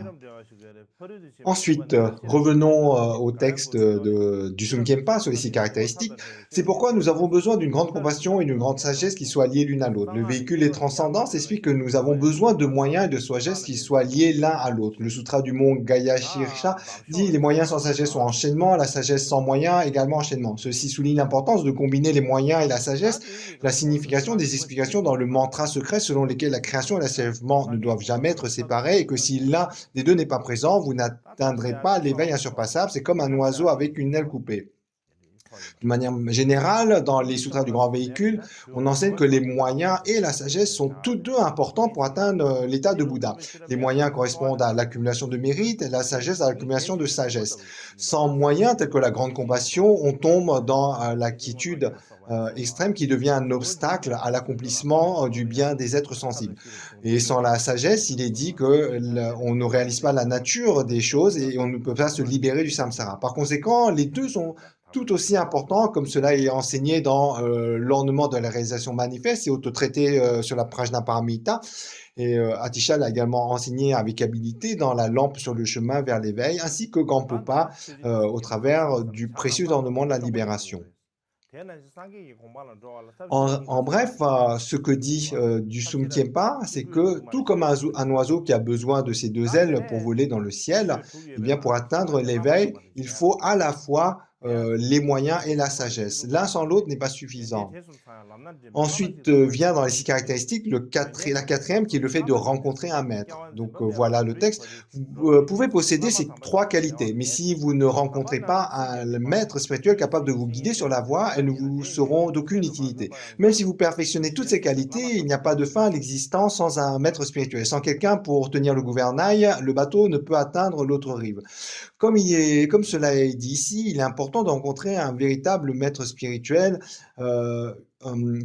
Ensuite, revenons au texte du Sum Kempa sur les 6 caractéristiques. C'est pourquoi nous avons besoin d'une grande compassion et d'une grande sagesse qui soient liées l'une à l'autre. Le véhicule des transcendances explique que nous avons besoin de moyens et de sagesse qui soient liés l'un à l'autre. Le sutra du mont Gayashirsha dit les moyens sans sagesse sont enchaînement, la sagesse sans moyens également enchaînement. Ceci souligne l'importance de combiner les moyens et la sagesse, la signification des explications dans le mantra secret selon lesquels la création et l'achèvement ne doivent jamais être séparés et que si l'un des deux n'est pas présent, vous n'atteindrez pas l'éveil insurpassable. C'est comme un oiseau avec une aile coupée. De manière générale, dans les sutras du grand véhicule, on enseigne que les moyens et la sagesse sont tous deux importants pour atteindre l'état de Bouddha. Les moyens correspondent à l'accumulation de mérite et la sagesse à l'accumulation de sagesse. Sans moyens tels que la grande compassion, on tombe dans la quiétude extrême qui devient un obstacle à l'accomplissement du bien des êtres sensibles. Et sans la sagesse, il est dit qu'on ne réalise pas la nature des choses et on ne peut pas se libérer du samsara. Par conséquent, les deux sont tout aussi important, comme cela est enseigné dans l'ornement de la réalisation manifeste et auto-traité sur la Prajnaparamita. Et Atisha l'a également enseigné avec habileté dans la lampe sur le chemin vers l'éveil, ainsi que Gampopa au travers du précieux ornement de la libération. En bref, ce que dit du Sum Kempa, c'est que tout comme un oiseau qui a besoin de ses deux ailes pour voler dans le ciel, eh bien pour atteindre l'éveil, il faut à la fois les moyens et la sagesse. L'un sans l'autre n'est pas suffisant. Ensuite vient dans les 6 caractéristiques la quatrième qui est le fait de rencontrer un maître. Donc voilà le texte. Vous pouvez posséder ces 3 qualités, mais si vous ne rencontrez pas un maître spirituel capable de vous guider sur la voie, elles ne vous seront d'aucune utilité. Même si vous perfectionnez toutes ces qualités, il n'y a pas de fin à l'existence sans un maître spirituel. Sans quelqu'un pour tenir le gouvernail, le bateau ne peut atteindre l'autre rive. Comme cela est dit ici, il est important de rencontrer un véritable maître spirituel.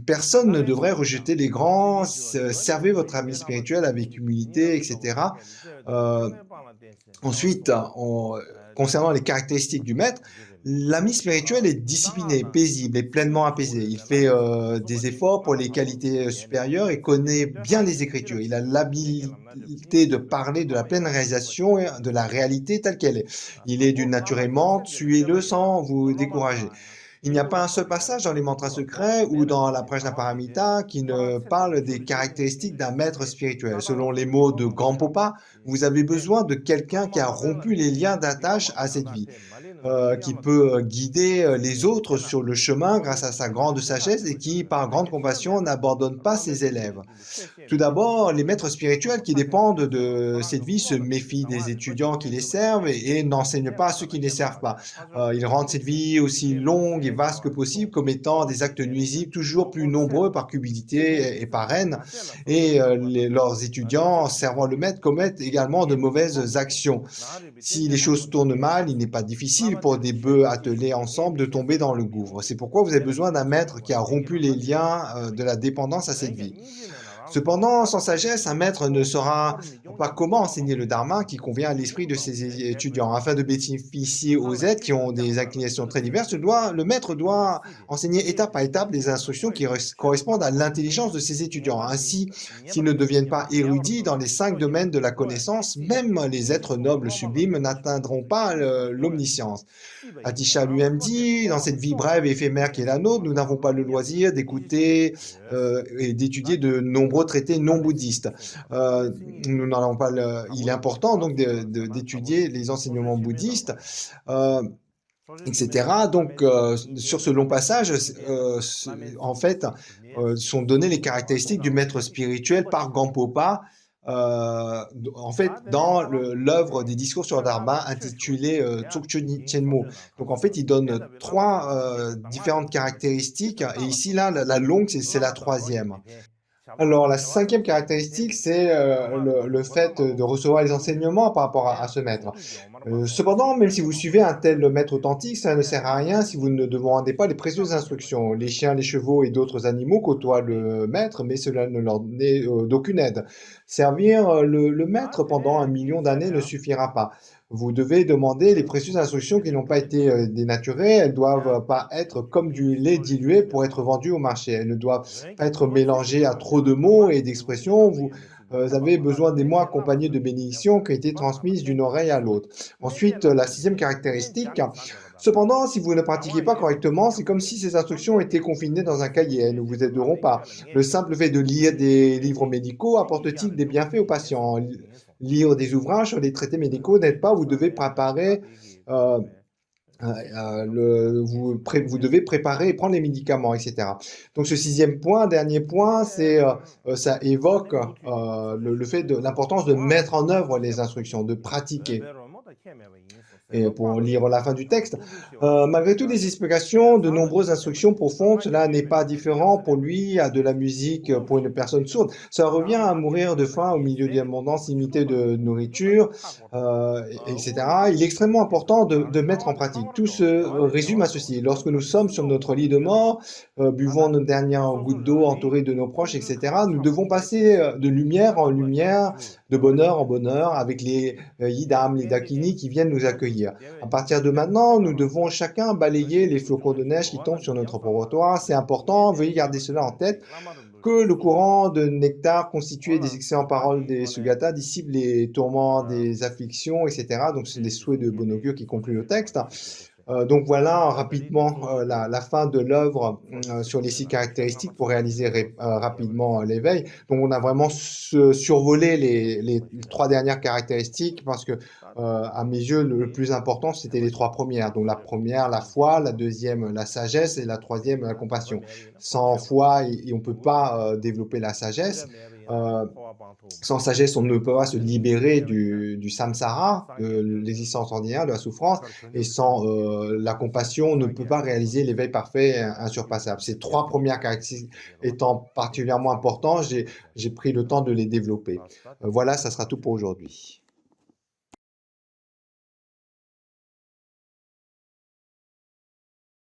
Personne ne devrait rejeter les grands, servez votre ami spirituel avec humilité, etc. Ensuite, concernant les caractéristiques du maître, l'ami spirituel est discipliné, paisible et pleinement apaisé. Il fait des efforts pour les qualités supérieures et connaît bien les Écritures. Il a l'habileté de parler de la pleine réalisation et de la réalité telle qu'elle est. Il est d'une nature aimante, suivez-le sans vous décourager. Il n'y a pas un seul passage dans les mantras secrets ou dans la Prajnaparamita qui ne parle des caractéristiques d'un maître spirituel. Selon les mots de Gampopa, vous avez besoin de quelqu'un qui a rompu les liens d'attache à cette vie, qui peut guider les autres sur le chemin grâce à sa grande sagesse et qui, par grande compassion, n'abandonne pas ses élèves. Tout d'abord, les maîtres spirituels qui dépendent de cette vie se méfient des étudiants qui les servent et n'enseignent pas à ceux qui ne les servent pas. Ils rendent cette vie aussi longue et vaste que possible, commettant des actes nuisibles toujours plus nombreux par cupidité et par haine. Et leurs étudiants servant le maître commettent également de mauvaises actions. Si les choses tournent mal, il n'est pas difficile pour des bœufs attelés ensemble de tomber dans le gouffre. C'est pourquoi vous avez besoin d'un maître qui a rompu les liens de la dépendance à cette vie. Cependant, sans sagesse, un maître ne saura pas comment enseigner le dharma qui convient à l'esprit de ses étudiants. Afin de bénéficier aux êtres qui ont des inclinations très diverses, le maître doit enseigner étape à étape des instructions qui correspondent à l'intelligence de ses étudiants. Ainsi, s'ils ne deviennent pas érudits dans les 5 domaines de la connaissance, même les êtres nobles sublimes n'atteindront pas l'omniscience. Atisha lui-même dit, dans cette vie brève et éphémère qui est la nôtre, nous n'avons pas le loisir d'écouter et d'étudier de nombreux traités non bouddhistes. Nous n'en avons pas il est important donc d'étudier les enseignements bouddhistes, etc. Donc, sur ce long passage, en fait, sont données les caractéristiques du maître spirituel par Gampopa, en fait, dans l'œuvre des discours sur le Dharma intitulée Tsukchu Chenmo. Donc, en fait, il donne 3 différentes caractéristiques, et ici, là, la longue, c'est la 3e. Alors, la 5e caractéristique, c'est le fait de recevoir les enseignements par rapport à ce maître. Cependant, même si vous suivez un tel maître authentique, ça ne sert à rien si vous ne demandez pas les précieuses instructions. Les chiens, les chevaux et d'autres animaux côtoient le maître, mais cela ne leur n'est d'aucune aide. Servir le maître pendant 1 million d'années ne suffira pas. Vous devez demander les précieuses instructions qui n'ont pas été dénaturées. Elles doivent pas être comme du lait dilué pour être vendues au marché. Elles ne doivent pas être mélangées à trop de mots et d'expressions. Vous avez besoin des mots accompagnés de bénédictions qui ont été transmises d'une oreille à l'autre. Ensuite, la sixième caractéristique. Cependant, si vous ne pratiquez pas correctement, c'est comme si ces instructions étaient confinées dans un cahier. Elles ne vous aideront pas. Le simple fait de lire des livres médicaux apporte-t-il des bienfaits aux patients? Lire des ouvrages sur les traités médicaux n'aide pas. Vous devez préparer euh, vous devez préparer et prendre les médicaments, etc. Donc ce sixième point, dernier point, ça évoque le fait de l'importance de mettre en œuvre les instructions, de pratiquer. Et pour lire la fin du texte, malgré toutes les explications, de nombreuses instructions profondes, cela n'est pas différent pour lui à de la musique pour une personne sourde. Ça revient à mourir de faim au milieu d'une abondance limitée de nourriture, etc. Il est extrêmement important de mettre en pratique. Tout se résume à ceci. Lorsque nous sommes sur notre lit de mort, buvons nos dernières gouttes d'eau entourées de nos proches, etc., nous devons passer de lumière en lumière, de bonheur en bonheur, avec les Yidam, les Dakini qui viennent nous accueillir. À partir de maintenant, nous devons chacun balayer les flocons de neige qui tombent sur notre pauvre toit. C'est important, veuillez garder cela en tête, que le courant de nectar constitué des excellentes paroles des Sugata dissipe les tourments des afflictions, etc. Donc, c'est les souhaits de bon augure qui concluent le texte. Donc voilà rapidement la fin de l'œuvre sur les 6 caractéristiques pour réaliser rapidement l'éveil. Donc on a vraiment survolé les 3 dernières caractéristiques parce que à mes yeux le plus important c'était les 3 premières. Donc la première la foi, la deuxième la sagesse et la troisième la compassion. Sans foi on ne peut pas développer la sagesse. Euh, Sans sagesse, on ne peut pas se libérer du samsara, de l'existence ordinaire, de la souffrance, et sans la compassion, on ne peut pas réaliser l'éveil parfait et insurpassable. Ces 3 premières caractéristiques étant particulièrement importantes, j'ai pris le temps de les développer. Voilà, ça sera tout pour aujourd'hui.